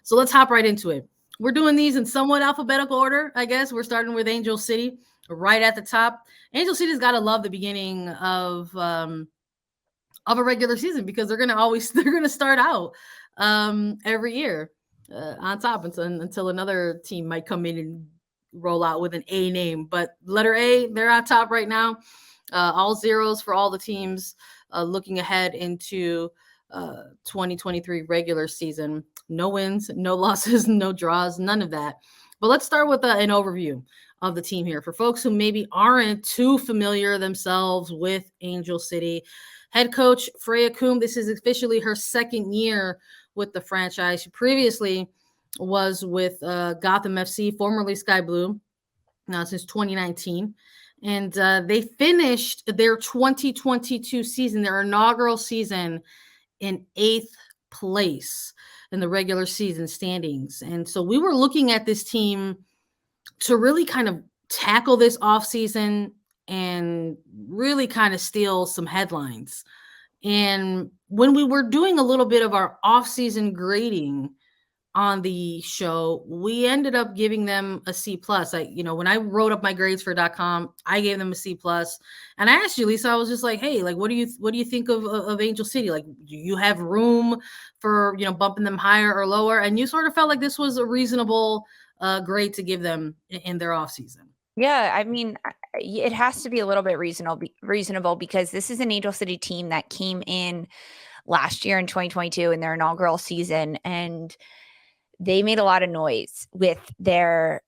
So let's hop right into it. We're doing these in somewhat alphabetical order, I guess. We're starting with Angel City right at the top. Angel City's got to love the beginning of a regular season because they're gonna start out every year on top until another team might come in and roll out with an A name. But letter A, they're on top right now. All zeros for all the teams looking ahead into 2023 regular season. No wins, no losses, no draws, none of that. But let's start with an overview of the team here for folks who maybe aren't too familiar themselves with Angel City. Head coach Freya Coombe, this is officially her second year with the franchise. She previously was with Gotham FC, formerly Sky Blue, since 2019. And they finished their 2022 season, their inaugural season, in 8th place in the regular season standings. And so we were looking at this team to really kind of tackle this offseason and really kind of steal some headlines. And when we were doing a little bit of our offseason grading on the show, we ended up giving them a C plus. When I wrote up my grades for .com, I gave them a C plus. And I asked you, Lisa, I was just like, hey, like, what do you think of Angel City? Like, do you have room for, bumping them higher or lower? And you sort of felt like this was a reasonable grade to give them in their offseason. Yeah, I mean, it has to be a little bit reasonable because this is an Angel City team that came in last year in 2022 in their inaugural season, and they made a lot of noise with their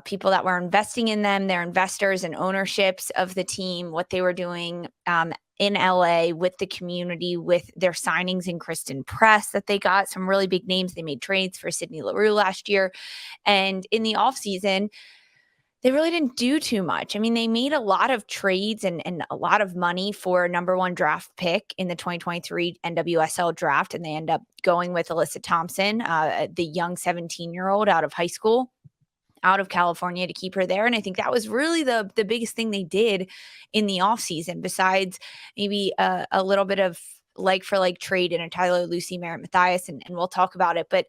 people that were investing in them, their investors and ownerships of the team, what they were doing in LA with the community, with their signings in Kristen Press that they got, some really big names. They made trades for Sydney LaRue last year. And in the offseason, they really didn't do too much. I mean, they made a lot of trades and a lot of money for a number 1 draft pick in the 2023 NWSL draft, and they end up going with Alyssa Thompson, the young 17-year-old out of high school, out of California, to keep her there. And I think that was really the biggest thing they did in the offseason, besides maybe a little bit of like-for-like trade in a Tyler Lucy, Merritt Mathias, and we'll talk about it, but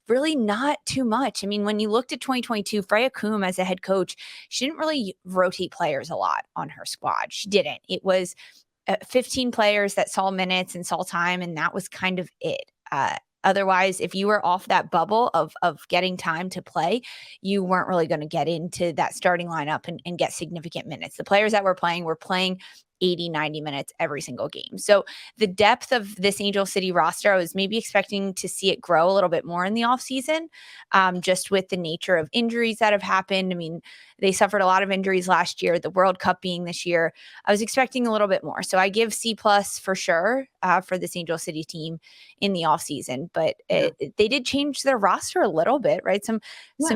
really not too much. I mean, when you looked at 2022, Freya Coombe as a head coach, she didn't really rotate players a lot on her squad. She didn't. It was 15 players that saw minutes and saw time, and that was kind of it. Otherwise, if you were off that bubble of getting time to play, you weren't really going to get into that starting lineup and get significant minutes. The players that were playing 80, 90 minutes every single game. So the depth of this Angel City roster, I was maybe expecting to see it grow a little bit more in the offseason, just with the nature of injuries that have happened. I mean, they suffered a lot of injuries last year, the World Cup being this year. I was expecting a little bit more. So I give C plus for sure for this Angel City team in the offseason. But they did change their roster a little bit, right? Some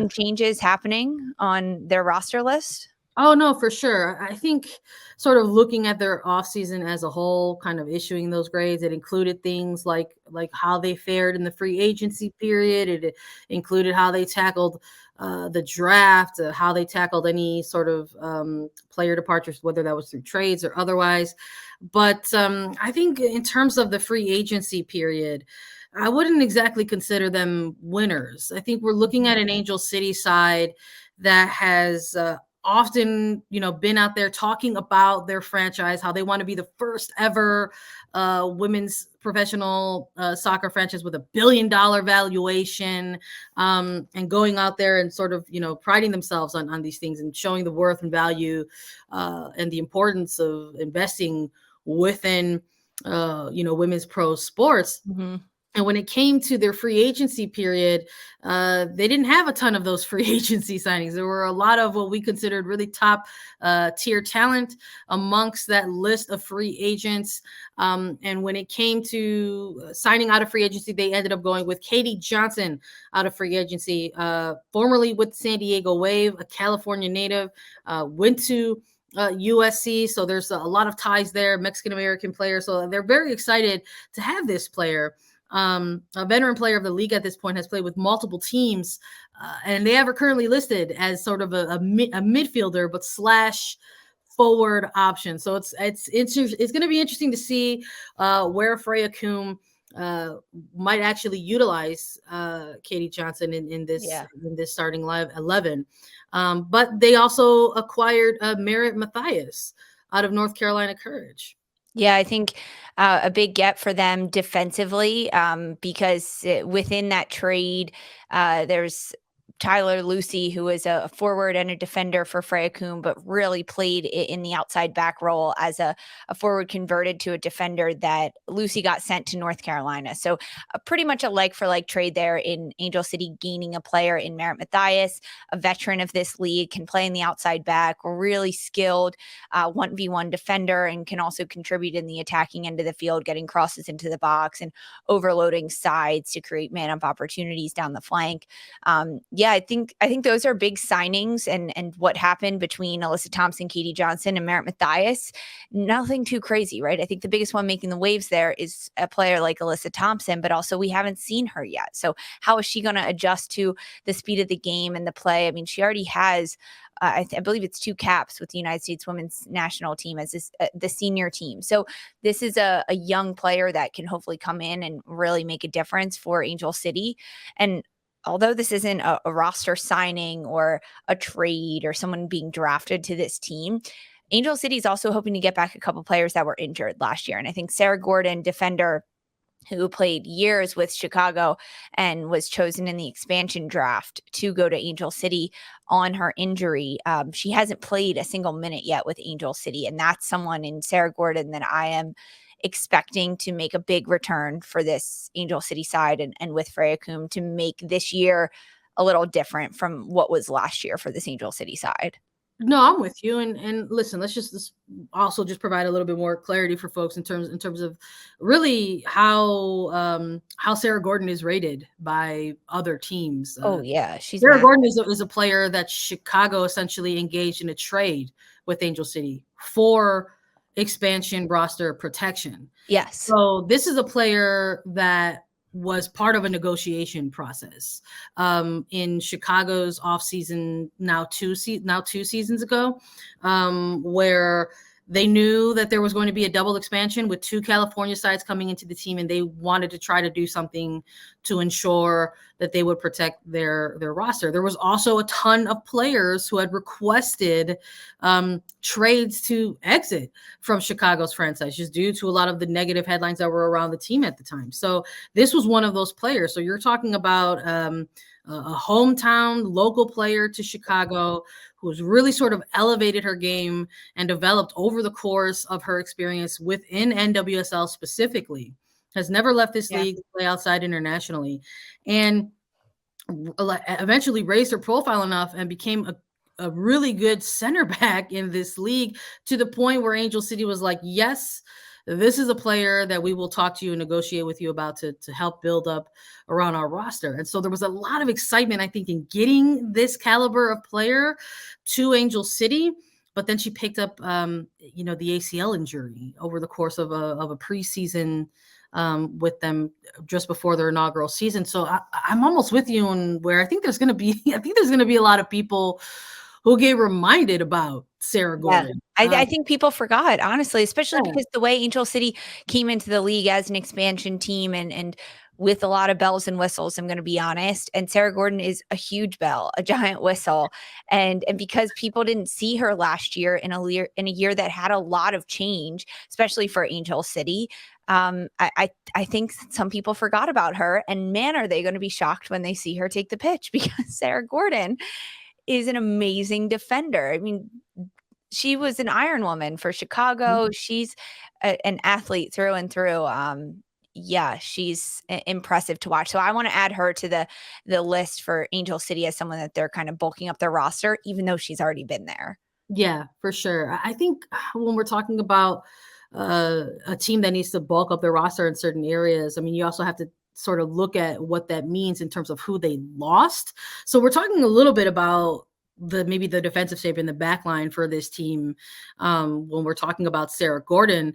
changes happening on their roster list. Oh, no, for sure. I think sort of looking at their offseason as a whole, kind of issuing those grades, it included things like how they fared in the free agency period. It included how they tackled the draft, how they tackled any sort of player departures, whether that was through trades or otherwise. But I think in terms of the free agency period, I wouldn't exactly consider them winners. I think we're looking at an Angel City side that has often, been out there talking about their franchise, how they want to be the first ever women's professional soccer franchise with $1 billion valuation, and going out there and sort of, priding themselves on these things and showing the worth and value and the importance of investing within, women's pro sports. Mm-hmm. And when it came to their free agency period, they didn't have a ton of those free agency signings. There were a lot of what we considered really top tier talent amongst that list of free agents. And when it came to signing out of free agency, they ended up going with Katie Johnson out of free agency, formerly with San Diego Wave, a California native, went to USC. So there's a lot of ties there, Mexican-American player. So they're very excited to have this player. A veteran player of the league at this point, has played with multiple teams, and they have her currently listed as sort of a midfielder, but slash forward option. So it's going to be interesting to see where Freya Coombe might actually utilize Katie Johnson in this Yeah. starting 11. But they also acquired Merritt Mathias out of North Carolina Courage. Yeah, I think a big get for them defensively, because within that trade, there's Tyler Lucy, who is a forward and a defender for Freya Kuhn, but really played in the outside back role as a forward converted to a defender. That Lucy got sent to North Carolina. So pretty much a like for like trade there in Angel City, gaining a player in Merritt Mathias, a veteran of this league, can play in the outside back, really skilled 1v1 defender, and can also contribute in the attacking end of the field, getting crosses into the box and overloading sides to create man-up opportunities down the flank. Yeah, I think those are big signings, and what happened between Alyssa Thompson, Katie Johnson, and Merritt Mathias, nothing too crazy, right? I think the biggest one making the waves there is a player like Alyssa Thompson, but also we haven't seen her yet. So how is she going to adjust to the speed of the game and the play? I mean, she already has I believe it's 2 caps with the United States women's national team as the senior team. So this is a young player that can hopefully come in and really make a difference for Angel City. And although this isn't a roster signing or a trade or someone being drafted to this team, Angel City is also hoping to get back a couple players that were injured last year. And I think Sarah Gordon, defender, who played years with Chicago and was chosen in the expansion draft to go to Angel City on her injury. She hasn't played a single minute yet with Angel City, and that's someone in Sarah Gordon that I am expecting to make a big return for this Angel City side, and with Freya Kuhn to make this year a little different from what was last year for this Angel City side. No, I'm with you. And listen, let's also just provide a little bit more clarity for folks in terms of really how Sarah Gordon is rated by other teams. Oh yeah, she's Sarah Gordon is a player that Chicago essentially engaged in a trade with Angel City for expansion roster protection. Yes. So this is a player that was part of a negotiation process in Chicago's offseason now two seasons ago, where they knew that there was going to be a double expansion with 2 California sides coming into the team, and they wanted to try to do something to ensure that they would protect their roster. There was also a ton of players who had requested trades to exit from Chicago's franchise just due to a lot of the negative headlines that were around the team at the time. So this was one of those players. So you're talking about a hometown local player to Chicago who's really sort of elevated her game and developed over the course of her experience within NWSL specifically, has never left this league to play outside internationally, and eventually raised her profile enough and became a really good center back in this league, to the point where Angel City was like, yes, this is a player that we will talk to you and negotiate with you about to help build up around our roster. And so there was a lot of excitement, I think, in getting this caliber of player to Angel City. But then she picked up, the ACL injury over the course of a preseason with them just before their inaugural season. So I'm almost with you on where I think there's going to be a lot of people who get reminded about Sarah Gordon. Yeah. I think people forgot, honestly, especially because the way Angel City came into the league as an expansion team and with a lot of bells and whistles, I'm going to be honest. And Sarah Gordon is a huge bell, a giant whistle. And because people didn't see her last year in a year that had a lot of change, especially for Angel City, I think some people forgot about her. And man, are they going to be shocked when they see her take the pitch, because Sarah Gordon is an amazing defender. I mean, she was an Iron Woman for Chicago. She's an athlete through and through. Yeah, she's impressive to watch. So I want to add her to the list for Angel City as someone that they're kind of bulking up their roster, even though she's already been there. Yeah, for sure. I think when we're talking about a team that needs to bulk up their roster in certain areas, I mean, you also have to sort of look at what that means in terms of who they lost. So we're talking a little bit about maybe the defensive shape in the back line for this team when we're talking about Sarah Gordon,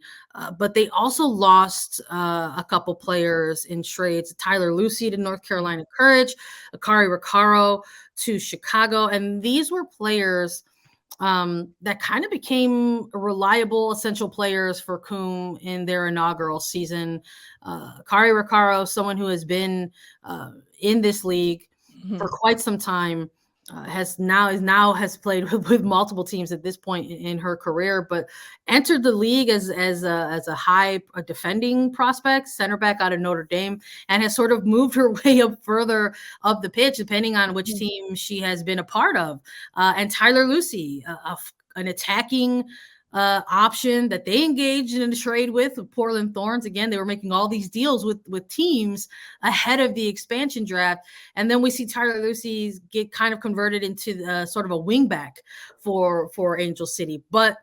but they also lost a couple players in trades. Tyler Lucy to North Carolina Courage, Akari Recaro to Chicago, and these were players that kind of became reliable, essential players for Coombe in their inaugural season. Kari Recaro, someone who has been in this league for quite some time, has played with multiple teams at this point in her career, but entered the league as a defending prospect, center back out of Notre Dame, and has sort of moved her way up further up the pitch, depending on which team she has been a part of. And Tyler Lucy, an attacking option that they engaged in a trade with Portland Thorns. Again, they were making all these deals with teams ahead of the expansion draft. And then we see Tyler Lucy get kind of converted into sort of a wingback for Angel City, but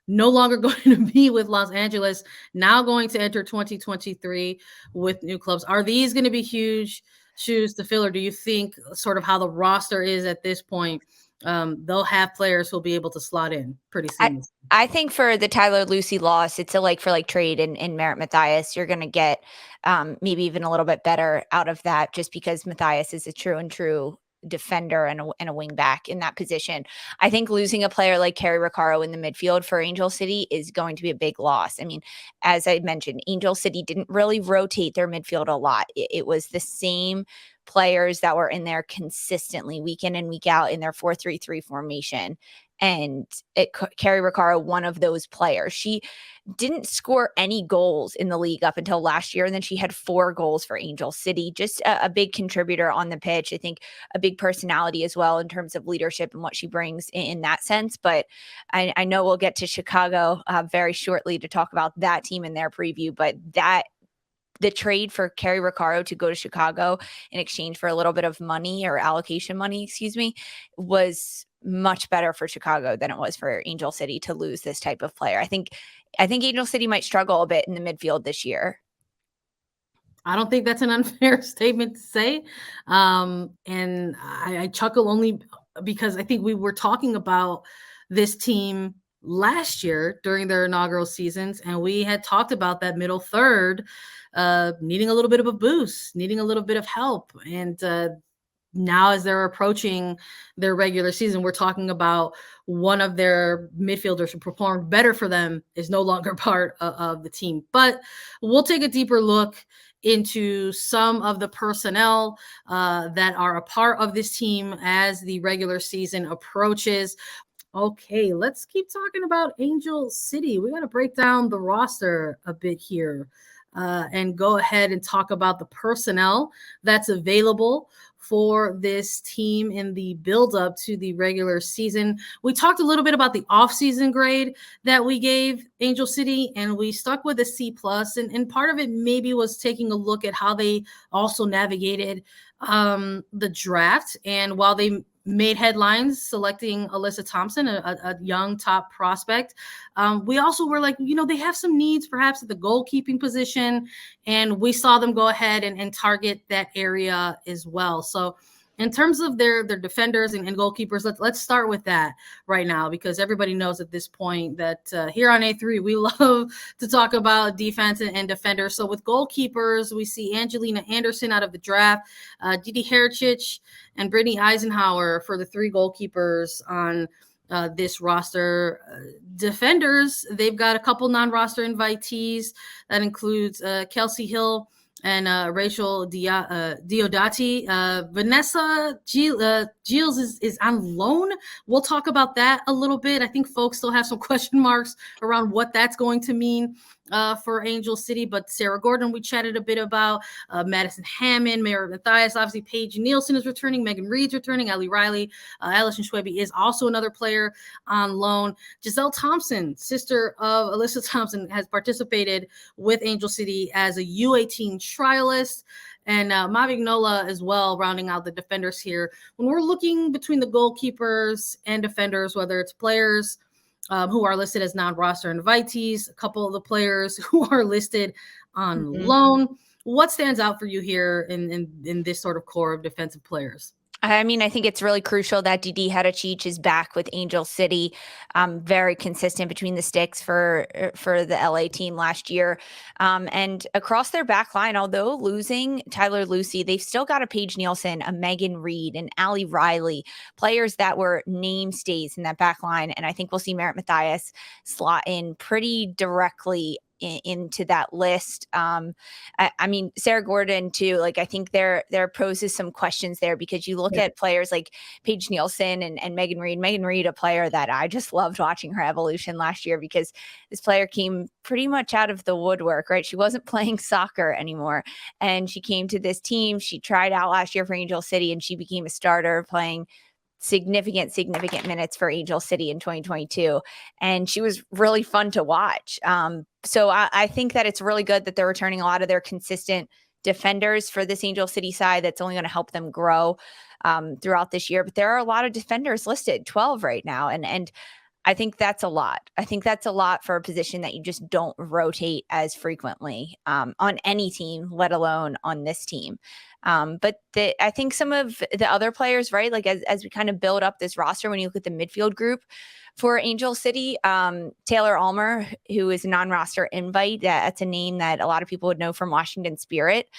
no longer going to be with Los Angeles, now going to enter 2023 with new clubs. Are these going to be huge shoes to fill, or do you think sort of how the roster is at this point, they'll have players who'll be able to slot in pretty seamlessly? I think for the Tyler Lucy loss, it's a like for like trade in Merritt Mathias. You're going to get maybe even a little bit better out of that, just because Mathias is a true defender and a wing back in that position. I think losing a player like Kerry Recaro in the midfield for Angel City is going to be a big loss. I mean, as I mentioned, Angel City didn't really rotate their midfield a lot. It was the same players that were in there consistently week in and week out in their 4-3-3 formation. And Kerry Recaro, one of those players. She didn't score any goals in the league up until last year, and then she had 4 goals for Angel City. Just a big contributor on the pitch. I think a big personality as well in terms of leadership and what she brings in that sense. But I know we'll get to Chicago very shortly to talk about that team in their preview, but the trade for Kerry Recaro to go to Chicago in exchange for a little bit of money, or allocation money, was much better for Chicago than it was for Angel City to lose this type of player. I think Angel City might struggle a bit in the midfield this year. I don't think that's an unfair statement to say. And I chuckle only because I think we were talking about this team last year during their inaugural seasons, and we had talked about that middle third needing a little bit of a boost, needing a little bit of help. And now as they're approaching their regular season, we're talking about one of their midfielders who performed better for them is no longer part of the team. But we'll take a deeper look into some of the personnel that are a part of this team as the regular season approaches. Okay, let's keep talking about Angel City. We got to break down the roster a bit here and go ahead and talk about the personnel that's available for this team in the build-up to the regular season. We talked a little bit about the off-season grade that we gave Angel City, and we stuck with a C+. And part of it maybe was taking a look at how they also navigated the draft. And while they made headlines selecting Alyssa Thompson, a young top prospect, we also were like, they have some needs perhaps at the goalkeeping position, and we saw them go ahead and target that area as well. So in terms of their defenders and goalkeepers, let's start with that right now, because everybody knows at this point that here on A3, we love to talk about defense and defenders. So with goalkeepers, we see Angelina Anderson out of the draft, Didi Hericic, and Brittany Eisenhower for the 3 goalkeepers on this roster. Defenders, they've got a couple non-roster invitees. That includes Kelsey Hill and Rachel Diodati. Vanessa Giles is on loan. We'll talk about that a little bit. I think folks still have some question marks around what that's going to mean for Angel City. But Sarah Gordon, we chatted a bit about. Madison Hammond, Merritt Mathias, obviously Paige Nielsen is returning, Megan Reed's returning, Ellie Riley, Allison Schwebe is also another player on loan. Giselle Thompson, sister of Alyssa Thompson, has participated with Angel City as a U18 trialist. And Mavi Nola as well, rounding out the defenders here. When we're looking between the goalkeepers and defenders, whether it's players who are listed as non-roster invitees, a couple of the players who are listed on loan, what stands out for you here in this sort of core of defensive players? I mean, I think it's really crucial that Didi Hadachich is back with Angel City. Very consistent between the sticks for the LA team last year. And across their back line, although losing Tyler Lucy, they've still got a Paige Nielsen, a Megan Reed, and Allie Riley, players that were namestays in that back line. And I think we'll see Merritt Mathias slot in pretty directly into that list. I mean, Sarah Gordon too. Like, I think there poses some questions there because you look Yeah. at players like Paige Nielsen and Megan Reed. Megan Reed, a player that I just loved watching her evolution last year because this player came pretty much out of the woodwork, right? She wasn't playing soccer anymore, and she came to this team. She tried out last year for Angel City, and she became a starter playing significant minutes for Angel City in 2022. And she was really fun to watch. So I think that it's really good that they're returning a lot of their consistent defenders for this Angel City side. That's only going to help them grow throughout this year. But there are a lot of defenders listed, 12 right now. And I think that's a lot. I think that's a lot for a position that you just don't rotate as frequently on any team, let alone on this team. But I think some of the other players, right, like as we kind of build up this roster, when you look at the midfield group for Angel City, Taylor Almer, who is a non-roster invite, that's a name that a lot of people would know from Washington Spirit.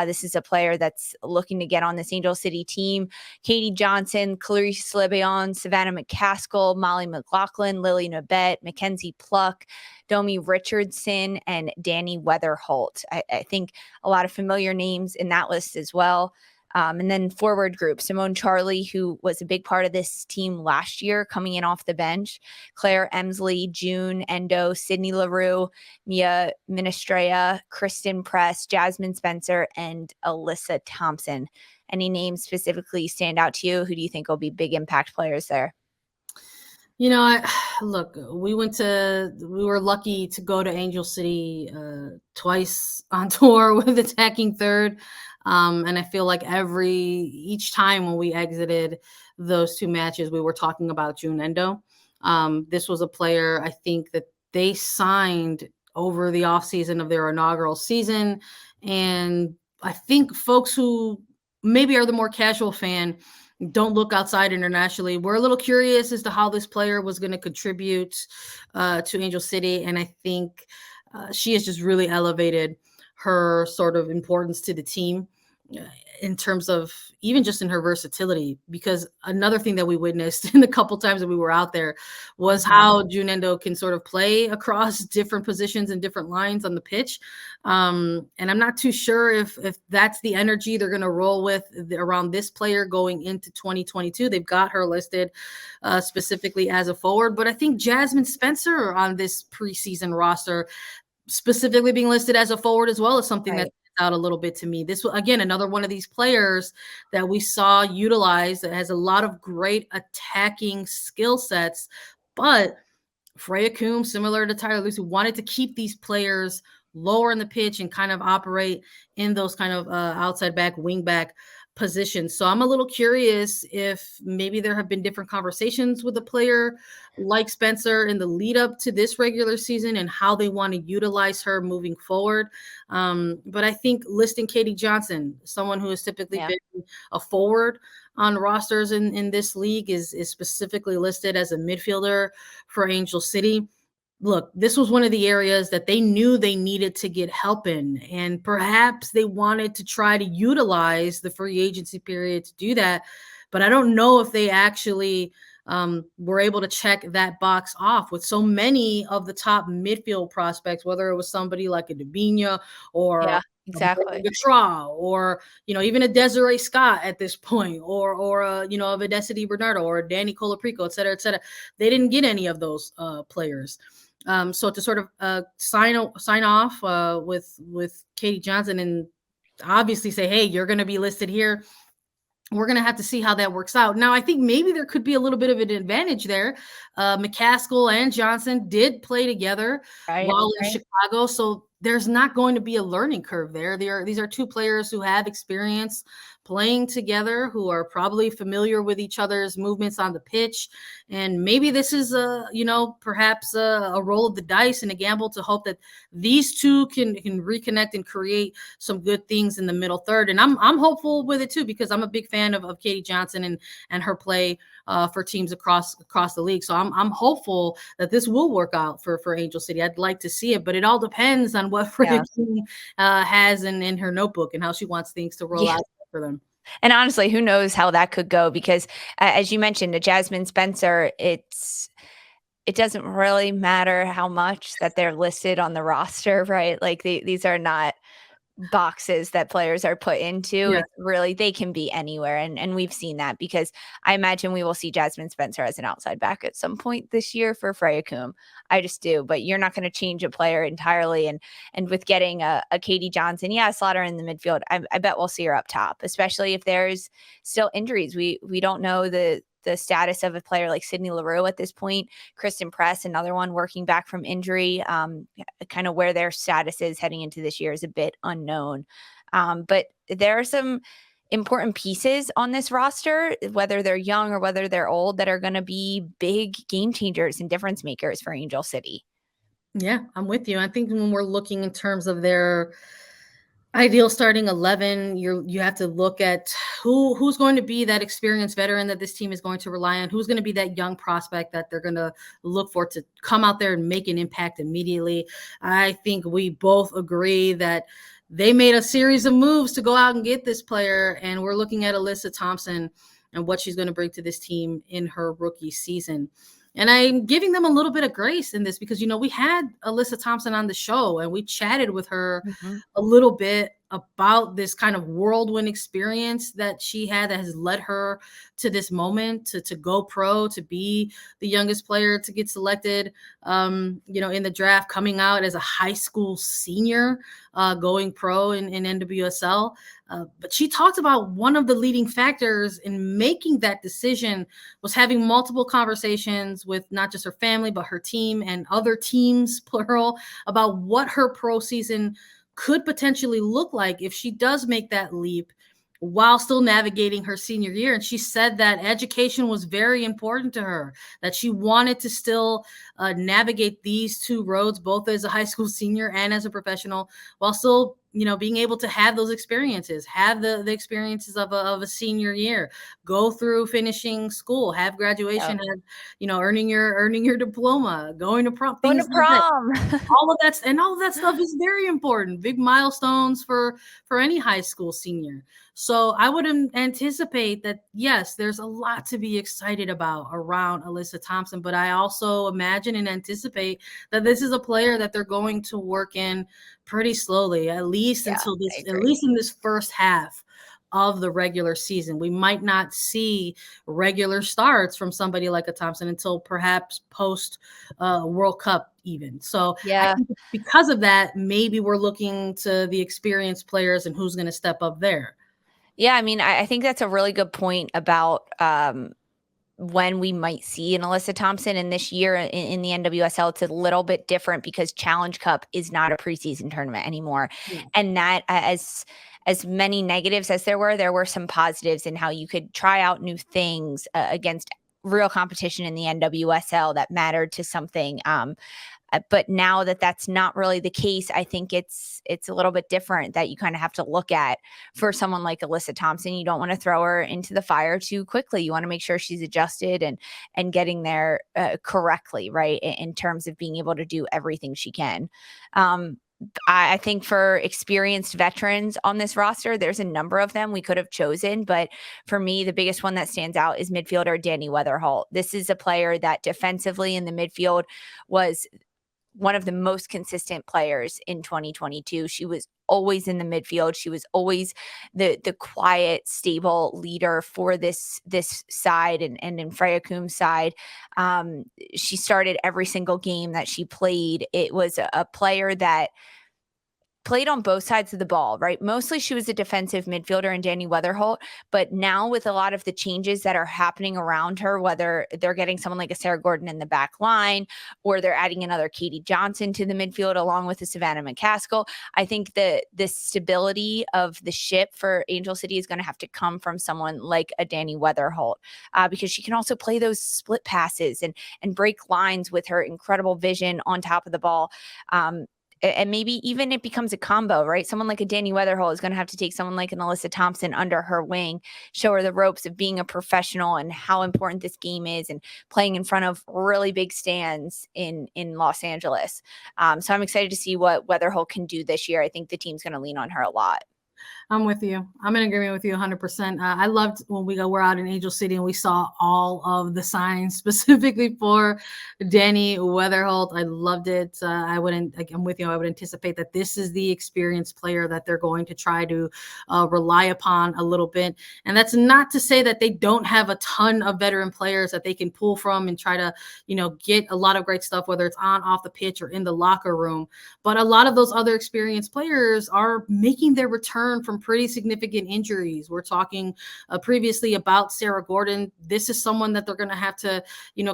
This is a player that's looking to get on this Angel City team. Katie Johnson, Clarice Lebeon, Savannah McCaskill, Molly McLaughlin, Lily Nabet, Mackenzie Pluck, Domi Richardson, and Danny Weatherholt. I think a lot of familiar names in that list as well. And then forward group, Simone Charlie, who was a big part of this team last year, coming in off the bench, Claire Emsley, June Endo, Sydney LaRue, Mia Ministrea, Kristen Press, Jasmine Spencer, and Alyssa Thompson. Any names specifically stand out to you? Who do you think will be big impact players there? Look, we were lucky to go to Angel City twice on tour with attacking third. And I feel like each time when we exited those two matches, we were talking about June Endo. This was a player I think that they signed over the offseason of their inaugural season. And I think folks who maybe are the more casual fan don't look outside internationally. We're a little curious as to how this player was going to contribute to Angel City. And I think she has just really elevated her sort of importance to the team in terms of even just in her versatility, because another thing that we witnessed in the couple times that we were out there was how June Endo can sort of play across different positions and different lines on the pitch. And I'm not too sure if that's the energy they're going to roll with around this player going into 2022. They've got her listed specifically as a forward, but I think Jasmine Spencer on this preseason roster specifically being listed as a forward as well is something that out a little bit to me. This was, again, another one of these players that we saw utilized that has a lot of great attacking skill sets, but Freya Coombs, similar to Tyler Lucy, wanted to keep these players lower in the pitch and kind of operate in those kind of outside back, wing back positions. So I'm a little curious if maybe there have been different conversations with a player like Spencer in the lead up to this regular season and how they want to utilize her moving forward. But I think listing Katie Johnson, someone who has typically been a forward on rosters in this league, is specifically listed as a midfielder for Angel City. Look, this was one of the areas that they knew they needed to get help in, and perhaps they wanted to try to utilize the free agency period to do that. But I don't know if they actually were able to check that box off with so many of the top midfield prospects, whether it was somebody like a Dabinia or exactly. or even a Desiree Scott at this point, or a Vanessa Bernardo or a Danny Colaprico, et cetera, et cetera. They didn't get any of those players. So to sort of sign off with Katie Johnson and obviously say, hey, you're going to be listed here. We're going to have to see how that works out. Now, I think maybe there could be a little bit of an advantage there. McCaskill and Johnson did play together while in Chicago. So there's not going to be a learning curve there. These are two players who have experience playing together, who are probably familiar with each other's movements on the pitch. And maybe this is perhaps a roll of the dice and a gamble to hope that these two can reconnect and create some good things in the middle third. And I'm hopeful with it too, because I'm a big fan of Katie Johnson and her play for teams across the league. So I'm hopeful that this will work out for Angel City. I'd like to see it, but it all depends on what Freya King has in her notebook and how she wants things to roll out for them. And honestly, who knows how that could go? Because as you mentioned, to Jasmine Spencer, it doesn't really matter how much that they're listed on the roster, right? Like these are not boxes that players are put into. It's really, they can be anywhere. And we've seen that, because I imagine we will see Jasmine Spencer as an outside back at some point this year for Freya Coombe. I just do. But you're not going to change a player entirely. And with getting a Katie Johnson, slot her in the midfield, I bet we'll see her up top, especially if there's still injuries. We don't know the status of a player like Sydney LaRue at this point. Kristen Press, another one working back from injury, kind of where their status is heading into this year is a bit unknown. But there are some important pieces on this roster, whether they're young or whether they're old, that are going to be big game changers and difference makers for Angel City. Yeah, I'm with you. I think when we're looking in terms of their ideal starting 11, you have to look at who's going to be that experienced veteran that this team is going to rely on, who's going to be that young prospect that they're going to look for to come out there and make an impact immediately. I think we both agree that they made a series of moves to go out and get this player, and we're looking at Alyssa Thompson and what she's going to bring to this team in her rookie season. And I'm giving them a little bit of grace in this because, we had Alyssa Thompson on the show and we chatted with her a little bit about this kind of whirlwind experience that she had that has led her to this moment to go pro, to be the youngest player to get selected, in the draft, coming out as a high school senior, going pro in NWSL. But she talked about one of the leading factors in making that decision was having multiple conversations with not just her family, but her team and other teams, plural, about what her pro season could potentially look like if she does make that leap while still navigating her senior year. And she said that education was very important to her, that she wanted to still navigate these two roads, both as a high school senior and as a professional, while still being able to have those experiences, have the experiences of a senior year, go through finishing school, have graduation, have, earning your diploma, going to prom. Going to prom. all of that stuff is very important. Big milestones for any high school senior. So I would anticipate that, yes, there's a lot to be excited about around Alyssa Thompson, but I also imagine and anticipate that this is a player that they're going to work in pretty slowly, at least in this first half of the regular season. We might not see regular starts from somebody like a Thompson until perhaps post World Cup even. So I think because of that, maybe we're looking to the experienced players and who's going to step up there. Yeah, I mean, I think that's a really good point about when we might see an Alyssa Thompson. And this year in the NWSL, it's a little bit different because Challenge Cup is not a preseason tournament anymore. Yeah. And that, as many negatives as there were some positives in how you could try out new things against real competition in the NWSL that mattered to something. But now that that's not really the case, I think it's a little bit different that you kind of have to look at for someone like Alyssa Thompson. You don't want to throw her into the fire too quickly. You want to make sure she's adjusted and getting there correctly, right, in terms of being able to do everything she can. I think for experienced veterans on this roster, there's a number of them we could have chosen. But for me, the biggest one that stands out is midfielder Danny Weatherholt. This is a player that defensively in the midfield was one of the most consistent players in 2022. She was always in the midfield. She was always the quiet, stable leader for this side and in Freya Coombe's side. She started every single game that she played. It was a player that played on both sides of the ball, right? Mostly she was a defensive midfielder in Danny Weatherholt, but now with a lot of the changes that are happening around her, whether they're getting someone like a Sarah Gordon in the back line or they're adding another Katie Johnson to the midfield along with the Savannah McCaskill, I think the stability of the ship for Angel City is going to have to come from someone like a Danny Weatherholt, because she can also play those split passes and break lines with her incredible vision on top of the ball. And maybe even it becomes a combo, right? Someone like a Danny Weatherholt is going to have to take someone like an Alyssa Thompson under her wing, show her the ropes of being a professional and how important this game is, and playing in front of really big stands in Los Angeles. So I'm excited to see what Weatherholt can do this year. I think the team's going to lean on her a lot. I'm with you. I'm in agreement with you 100%. I loved when we're out in Angel City and we saw all of the signs specifically for Danny Weatherholt. I loved it. I'm with you. I would anticipate that this is the experienced player that they're going to try to rely upon a little bit. And that's not to say that they don't have a ton of veteran players that they can pull from and try to, get a lot of great stuff, whether it's on, off the pitch, or in the locker room. But a lot of those other experienced players are making their return from pretty significant injuries. We're talking previously about Sarah Gordon. This is someone that they're going to have to,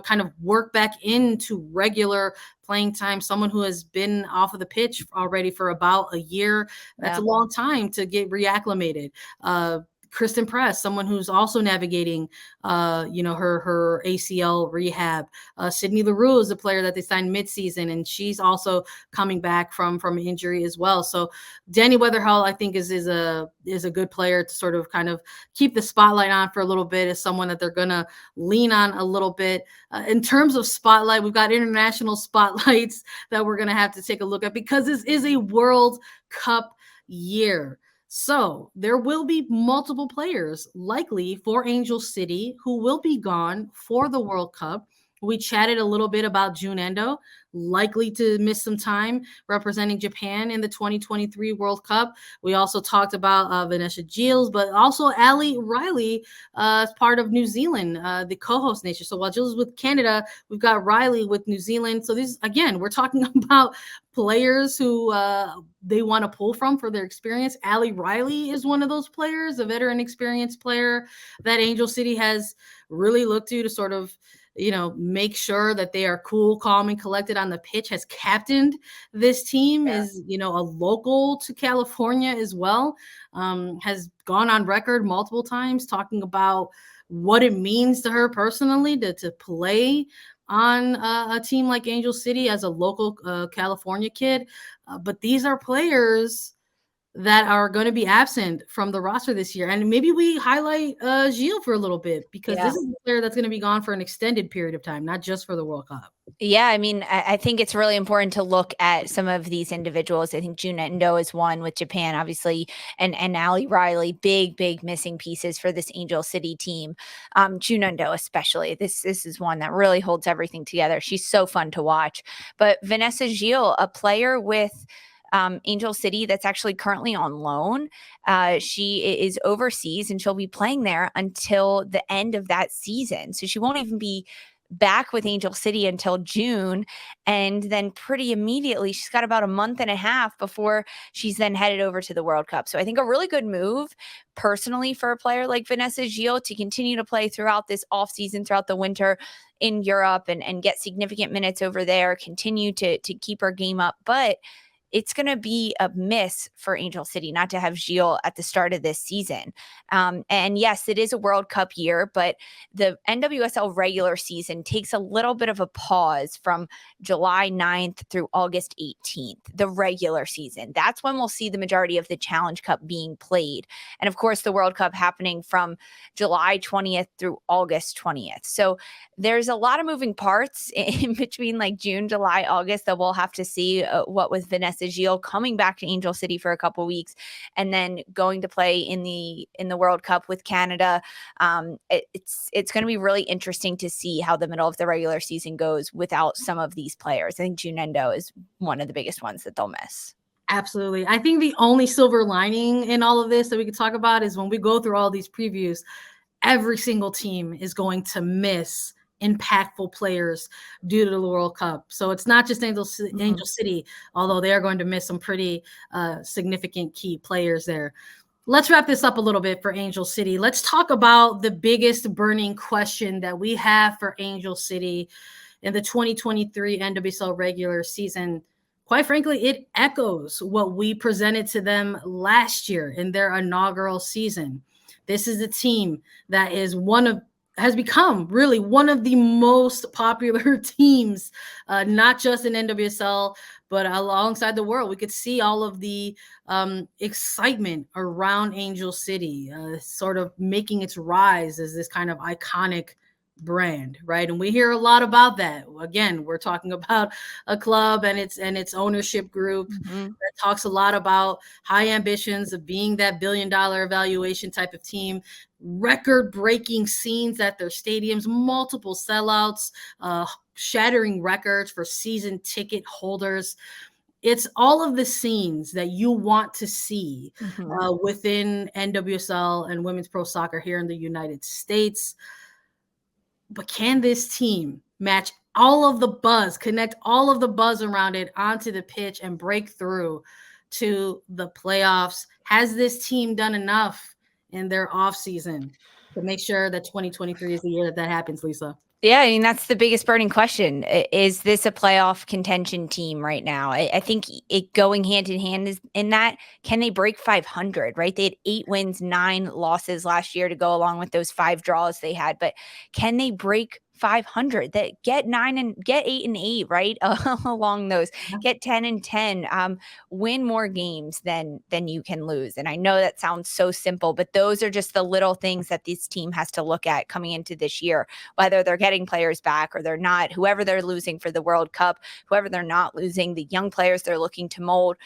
kind of work back into regular playing time, someone who has been off of the pitch already for about a year. That's a long time to get reacclimated. Kristen Press, someone who's also navigating, her ACL rehab. Sydney LaRue is a player that they signed midseason, and she's also coming back from injury as well. So Danny Weatherholt, I think, is a good player to sort of kind of keep the spotlight on for a little bit, as someone that they're going to lean on a little bit. In terms of spotlight, we've got international spotlights that we're going to have to take a look at, because this is a World Cup year. So there will be multiple players likely for Angel City who will be gone for the World Cup. We chatted a little bit about June Endo, likely to miss some time representing Japan in the 2023 World Cup. We also talked about Vanessa Gilles, but also Ali Riley as part of New Zealand, the co-host nation. So while Gilles is with Canada, we've got Riley with New Zealand. So these, again, we're talking about players who they want to pull from for their experience. Ali Riley is one of those players, a veteran experienced player that Angel City has really looked to sort of, make sure that they are cool, calm, and collected on the pitch. Has captained this team, is, a local to California as well. Has gone on record multiple times talking about what it means to her personally to play on a team like Angel City as a local California kid. But these are players that are going to be absent from the roster this year. And maybe we highlight Gilles for a little bit, because this is a player that's going to be gone for an extended period of time, not just for the World Cup. Yeah, I mean, I think it's really important to look at some of these individuals. I think June Endo is one with Japan, obviously, and Ali Riley, big missing pieces for this Angel City team. June Endo especially. This is one that really holds everything together. She's so fun to watch. But Vanessa Gilles, a player with Angel City that's actually currently on loan. She is overseas and she'll be playing there until the end of that season. So she won't even be back with Angel City until June. And then pretty immediately, she's got about a month and a half before she's then headed over to the World Cup. So I think a really good move personally for a player like Vanessa Gilles to continue to play throughout this offseason, throughout the winter in Europe, and get significant minutes over there, continue to keep her game up. But it's going to be a miss for Angel City not to have Gilles at the start of this season. And yes, it is a World Cup year, but the NWSL regular season takes a little bit of a pause from July 9th through August 18th, the regular season. That's when we'll see the majority of the Challenge Cup being played. And of course, the World Cup happening from July 20th through August 20th. So there's a lot of moving parts in between like June, July, August that we'll have to see what with Vanessa Gilles coming back to Angel City for a couple weeks and then going to play in the World Cup with Canada. It's going to be really interesting to see how the middle of the regular season goes without some of these players. I think June Endo is one of the biggest ones that they'll miss. Absolutely. I think the only silver lining in all of this that we could talk about is when we go through all these previews, every single team is going to miss impactful players due to the World Cup. So it's not just Angel City, although they are going to miss some pretty significant key players there. Let's wrap this up a little bit for Angel City. Let's talk about the biggest burning question that we have for Angel City in the 2023 NWSL regular season. Quite frankly, it echoes what we presented to them last year in their inaugural season. This is a team that has become really one of the most popular teams, not just in NWSL, but alongside the world. We could see all of the excitement around Angel City, sort of making its rise as this kind of iconic brand, right? And we hear a lot about that. Again, we're talking about a club and its ownership group that talks a lot about high ambitions of being that $1 billion evaluation type of team, record-breaking scenes at their stadiums, multiple sellouts, shattering records for season ticket holders. It's all of the scenes that you want to see within NWSL and women's pro soccer here in the United States. But can this team match all of the buzz, connect all of the buzz around it onto the pitch and break through to the playoffs? Has this team done enough in their offseason to make sure that 2023 is the year that happens, Lisa? Yeah, I mean, that's the biggest burning question. Is this a playoff contention team right now? I think it going hand in hand is in that. Can they break 500, right? They had 8 wins, 9 losses last year to go along with those 5 draws they had. But can they break 500? That get 8 and 8, right? Along those, get 10 and 10, win more games than you can lose. And I know that sounds so simple, but those are just the little things that this team has to look at coming into this year, whether they're getting players back or they're not, whoever they're losing for the World Cup, whoever they're not losing, the young players they're looking to mold.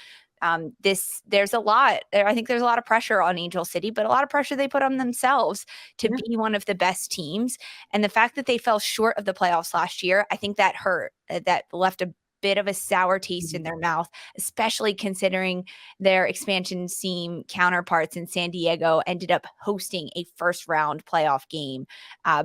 There's a lot. I think there's a lot of pressure on Angel City, but a lot of pressure they put on themselves to be one of the best teams. And the fact that they fell short of the playoffs last year, I think that hurt. That left a bit of a sour taste in their mouth, especially considering their expansion team counterparts in San Diego ended up hosting a first round playoff game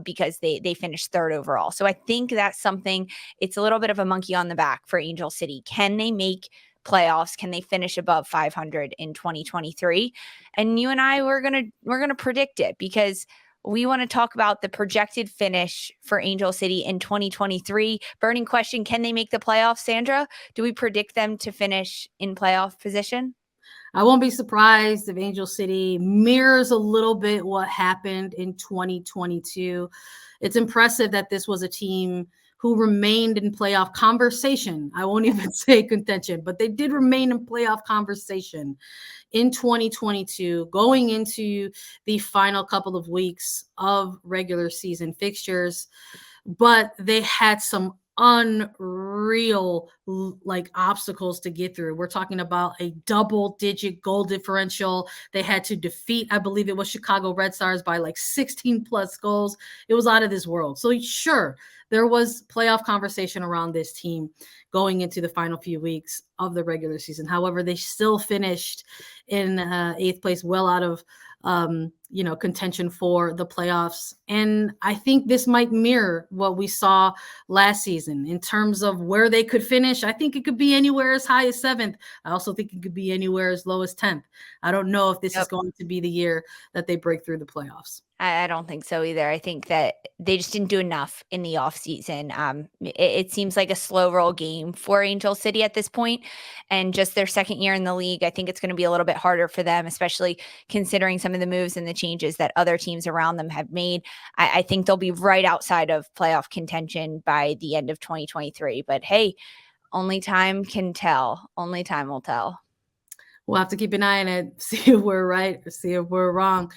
because they finished 3rd overall. So I think that's something. It's a little bit of a monkey on the back for Angel City. Can they make playoffs? Can they finish above 500 in 2023? And you and I, we're gonna predict it, because we want to talk about the projected finish for Angel City in 2023. Burning question: can they make the playoffs, Sandra? Do we predict them to finish in playoff position? I won't be surprised if Angel City mirrors a little bit what happened in 2022. It's impressive that this was a team who remained in playoff conversation. I won't even say contention, but they did remain in playoff conversation in 2022, going into the final couple of weeks of regular season fixtures. But they had some unreal obstacles to get through. We're talking about a double-digit goal differential. They had to defeat, I believe it was Chicago Red Stars by 16 plus goals. It was out of this world. So sure, there was playoff conversation around this team going into the final few weeks of the regular season. However, they still finished in 8th place, well out of contention for the playoffs. And I think this might mirror what we saw last season in terms of where they could finish. I think it could be anywhere as high as 7th. I also think it could be anywhere as low as 10th. I don't know if this is going to be the year that they break through the playoffs. I don't think so either. I think that they just didn't do enough in the offseason. It seems like a slow roll game for Angel City at this point, and just their 2nd year in the league. I think it's going to be a little bit harder for them, especially considering some of the moves and the changes that other teams around them have made. I think they'll be right outside of playoff contention by the end of 2023. But hey, only time can tell. Only time will tell. We'll have to keep an eye on it, see if we're right or see if we're wrong.